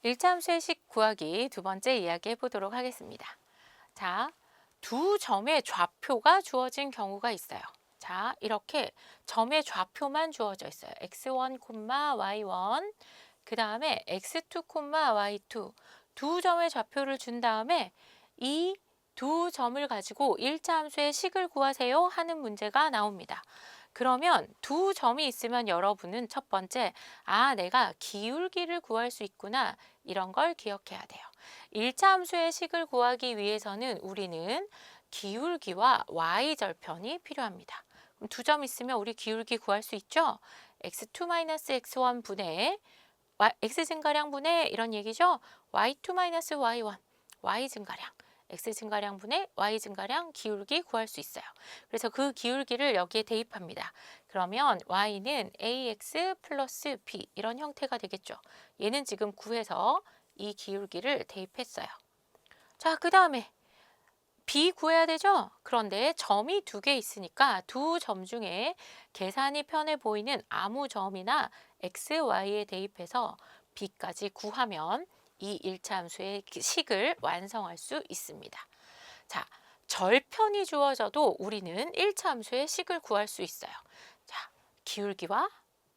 일차함수의 식 구하기 두 번째 이야기 해보도록 하겠습니다. 자, 두 점의 좌표가 주어진 경우가 있어요. 자, 이렇게 점의 좌표만 주어져 있어요. x1, y1, 그 다음에 x2, y2 두 점의 좌표를 준 다음에 이 두 점을 가지고 일차함수의 식을 구하세요 하는 문제가 나옵니다. 그러면 두 점이 있으면 여러분은 첫 번째, 내가 기울기를 구할 수 있구나. 이런 걸 기억해야 돼요. 일차함수의 식을 구하기 위해서는 우리는 기울기와 y절편이 필요합니다. 그럼 두 점 있으면 우리 기울기 구할 수 있죠? x2-x1 분의 x 증가량 분의 이런 얘기죠? y2-y1, y 증가량. x 증가량 분의 y 증가량 기울기 구할 수 있어요. 그래서 그 기울기를 여기에 대입합니다. 그러면 y는 ax 플러스 b 이런 형태가 되겠죠. 얘는 지금 구해서 이 기울기를 대입했어요. 자, 그 다음에 b 구해야 되죠? 그런데 점이 두 개 있으니까 두 점 중에 계산이 편해 보이는 아무 점이나 x, y에 대입해서 b까지 구하면 이 일차함수의 식을 완성할 수 있습니다. 자, 절편이 주어져도 우리는 일차함수의 식을 구할 수 있어요. 자, 기울기와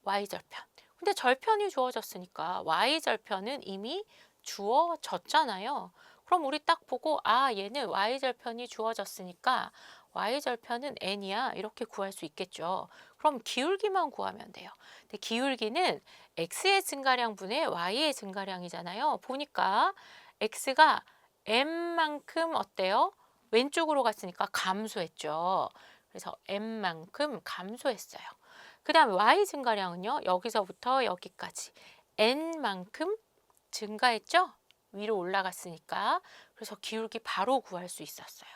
y절편. 근데 절편이 주어졌으니까 y절편은 이미 주어졌잖아요. 그럼 우리 딱 보고 얘는 y절편이 주어졌으니까 y절편은 n이야 이렇게 구할 수 있겠죠. 그럼 기울기만 구하면 돼요. 근데 기울기는 x의 증가량 분의 y의 증가량이잖아요. 보니까 x가 m만큼 어때요? 왼쪽으로 갔으니까 감소했죠. 그래서 m만큼 감소했어요. 그 다음에 y 증가량은요. 여기서부터 여기까지 n만큼 증가했죠. 위로 올라갔으니까. 그래서 기울기 바로 구할 수 있었어요.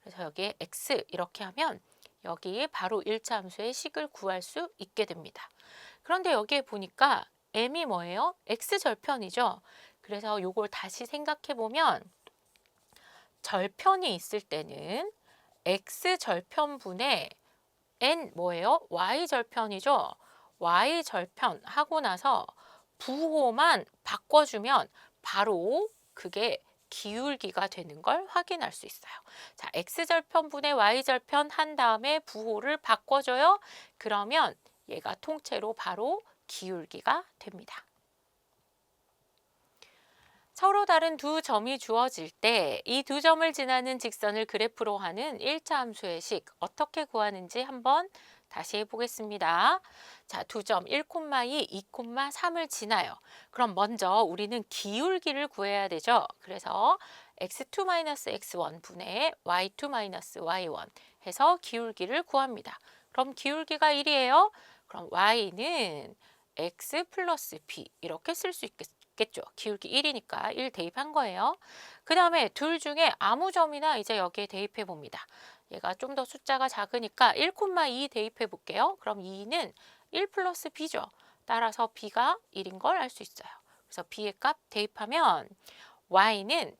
그래서 여기에 x 이렇게 하면 여기에 바로 일차함수의 식을 구할 수 있게 됩니다. 그런데 여기에 보니까 m이 뭐예요? x절편이죠. 그래서 요걸 다시 생각해 보면 절편이 있을 때는 x절편분의 n 뭐예요? y절편이죠. y절편 하고 나서 부호만 바꿔주면 바로 그게 기울기가 되는 걸 확인할 수 있어요. 자, x절편분의 y절편 한 다음에 부호를 바꿔줘요. 그러면 얘가 통째로 바로 기울기가 됩니다. 서로 다른 두 점이 주어질 때 이 두 점을 지나는 직선을 그래프로 하는 일차함수의 식 어떻게 구하는지 한번 다시 해보겠습니다. 자, 두 점 1, 2, 2,3을 지나요. 그럼 먼저 우리는 기울기를 구해야 되죠. 그래서 x2-x1 분의 y2-y1 해서 기울기를 구합니다. 그럼 기울기가 1이에요. 그럼 y는 x 플러스 b 이렇게 쓸 수 있겠죠. 기울기 1이니까 1 대입한 거예요. 그 다음에 둘 중에 아무 점이나 이제 여기에 대입해 봅니다. 얘가 좀 더 숫자가 작으니까 1,2 대입해 볼게요. 그럼 2는 1 플러스 b죠. 따라서 b가 1인 걸 알 수 있어요. 그래서 b의 값 대입하면 y는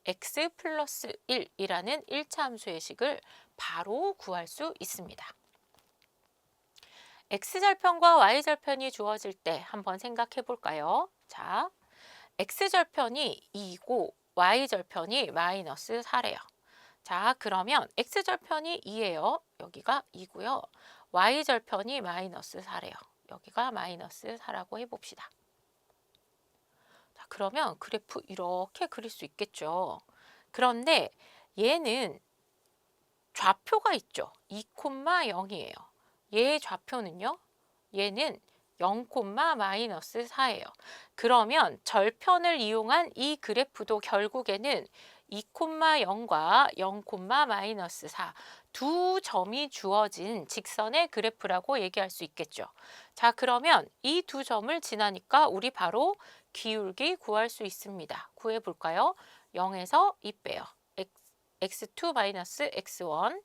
x 플러스 1이라는 일차함수의 식을 바로 구할 수 있습니다. x절편과 y절편이 주어질 때 한번 생각해 볼까요? 자, x절편이 2고 y절편이 마이너스 4래요. 자, 그러면 x절편이 2예요. 여기가 2고요. y절편이 마이너스 4래요. 여기가 마이너스 4라고 해봅시다. 자, 그러면 그래프 이렇게 그릴 수 있겠죠. 그런데 얘는 좌표가 있죠. 2,0이에요. 얘의 좌표는요. 얘는 0, 마이너스 4예요. 그러면 절편을 이용한 이 그래프도 결국에는 2,0과 0, 마이너스 4 두 점이 주어진 직선의 그래프라고 얘기할 수 있겠죠. 자, 그러면 이 두 점을 지나니까 우리 바로 기울기 구할 수 있습니다. 구해볼까요? 0에서 2 빼요. x2 마이너스 x1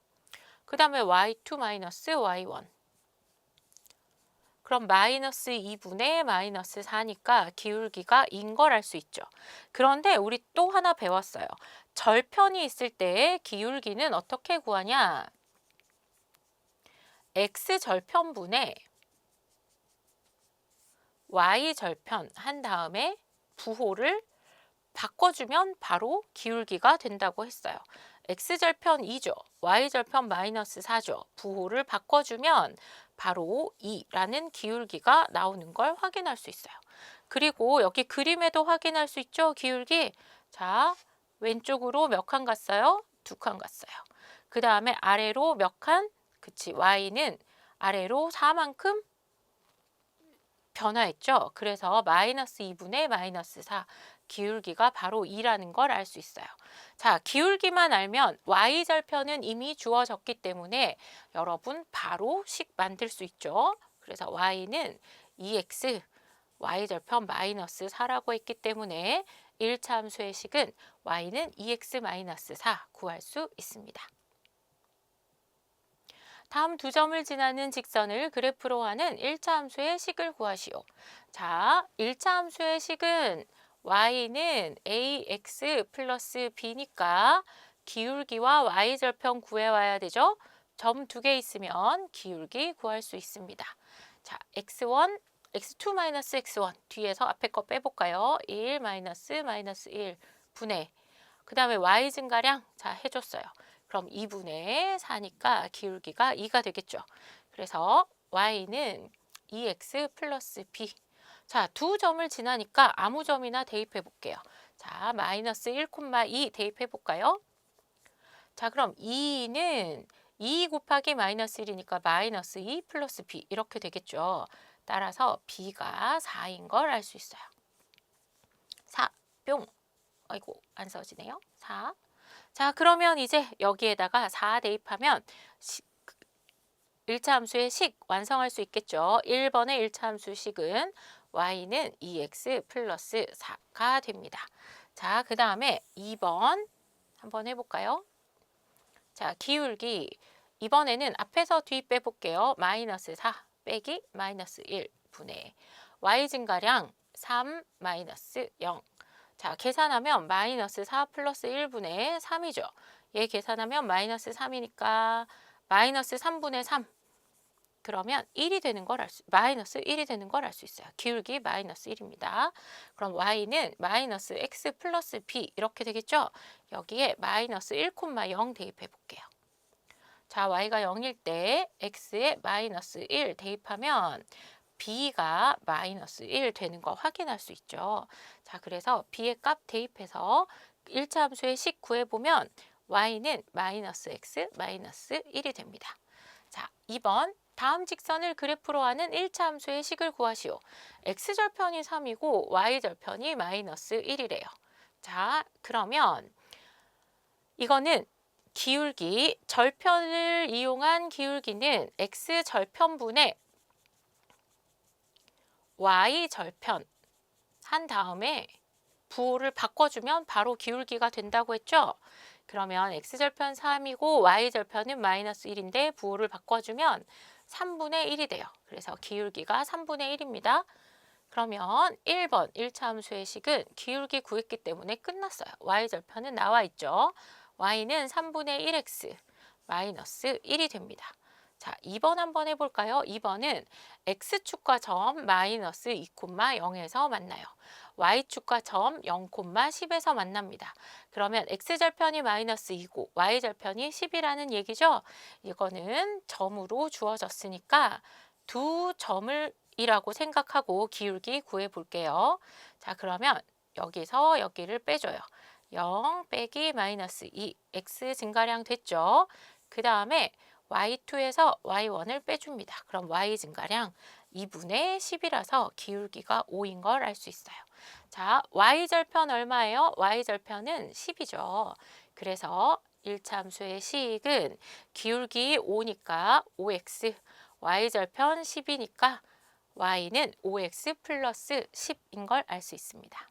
그 다음에 y2 마이너스 y1 그럼 마이너스 2분의 마이너스 4니까 기울기가 인 걸 알 수 있죠. 그런데 우리 또 하나 배웠어요. 절편이 있을 때 기울기는 어떻게 구하냐? x절편분의 y절편 한 다음에 부호를 바꿔주면 바로 기울기가 된다고 했어요. x절편 2죠. y절편 마이너스 4죠. 부호를 바꿔주면 바로 2라는 기울기가 나오는 걸 확인할 수 있어요. 그리고 여기 그림에도 확인할 수 있죠. 기울기. 자, 왼쪽으로 몇 칸 갔어요? 2칸 갔어요. 그 다음에 아래로 몇 칸? 그치, y는 아래로 4만큼 변화했죠. 그래서 마이너스 2분의 마이너스 4 기울기가 바로 2라는 걸 알 수 있어요. 자, 기울기만 알면 y절편은 이미 주어졌기 때문에 여러분 바로 식 만들 수 있죠. 그래서 y는 2x y절편 마이너스 4라고 했기 때문에 1차 함수의 식은 y는 2x 마이너스 4 구할 수 있습니다. 다음 두 점을 지나는 직선을 그래프로 하는 1차 함수의 식을 구하시오. 자, 1차 함수의 식은 y는 ax 플러스 b니까 기울기와 y절편 구해와야 되죠. 점 2개 있으면 기울기 구할 수 있습니다. 자, x1, x2 마이너스 x1 뒤에서 앞에 거 빼볼까요? 1 마이너스 마이너스 1 분의 그 다음에 y 증가량 자 해줬어요. 그럼 2분의 4니까 기울기가 2가 되겠죠. 그래서 y는 2x 플러스 b. 자, 두 점을 지나니까 아무 점이나 대입해 볼게요. 자, 마이너스 1,2 대입해 볼까요? 자, 그럼 2는 2 곱하기 마이너스 1이니까 마이너스 2 플러스 b 이렇게 되겠죠. 따라서 b가 4인 걸 알 수 있어요. 4, 뿅. 아이고, 안 써지네요. 4. 자, 그러면 이제 여기에다가 4 대입하면 1차 함수의 식 완성할 수 있겠죠. 1번의 1차 함수 식은 y는 2x 플러스 4가 됩니다. 자, 그 다음에 2번 한번 해볼까요? 자, 기울기 이번에는 앞에서 뒤 빼볼게요. 마이너스 4 빼기 마이너스 1 분의 y 증가량 3 마이너스 0. 자, 계산하면 마이너스 4 플러스 1분의 3이죠. 얘 계산하면 마이너스 3이니까 마이너스 3분의 3. 그러면 1이 되는 걸 마이너스 1이 되는 걸 알 수 있어요. 기울기 마이너스 1입니다. 그럼 y는 마이너스 x 플러스 b 이렇게 되겠죠. 여기에 마이너스 1,0 대입해 볼게요. 자, y가 0일 때 x에 마이너스 1 대입하면 b가 마이너스 1 되는 거 확인할 수 있죠. 자, 그래서 b의 값 대입해서 1차 함수의 식 구해보면 y는 마이너스 x 마이너스 1이 됩니다. 자, 2번 다음 직선을 그래프로 하는 1차 함수의 식을 구하시오. x절편이 3이고 y절편이 마이너스 1이래요. 자, 그러면 이거는 기울기, 절편을 이용한 기울기는 x절편분의 y절편 한 다음에 부호를 바꿔주면 바로 기울기가 된다고 했죠. 그러면 x절편 3이고 y절편은 마이너스 1인데 부호를 바꿔주면 3분의 1이 돼요. 그래서 기울기가 3분의 1입니다. 그러면 1번 1차 함수의 식은 기울기 구했기 때문에 끝났어요. y절편은 나와 있죠. y는 3분의 1x 마이너스 1이 됩니다. 자, 2번 한번 해볼까요? 2번은 x축과 점 마이너스 2,0에서 만나요. y축과 점 0,10에서 만납니다. 그러면 x절편이 마이너스 2고 y절편이 10이라는 얘기죠. 이거는 점으로 주어졌으니까 두 점을 이라고 생각하고 기울기 구해 볼게요. 자, 그러면 여기서 여기를 빼줘요. 0 빼기 마이너스 2 x 증가량 됐죠. 그 다음에 y2에서 y1을 빼줍니다. 그럼 y 증가량 2분의 10이라서 기울기가 5인 걸 알 수 있어요. 자, y절편 얼마예요? y절편은 10이죠. 그래서 1차 함수의 식은 기울기 5니까 5x, y절편 10이니까 y는 5x 플러스 10인 걸 알 수 있습니다.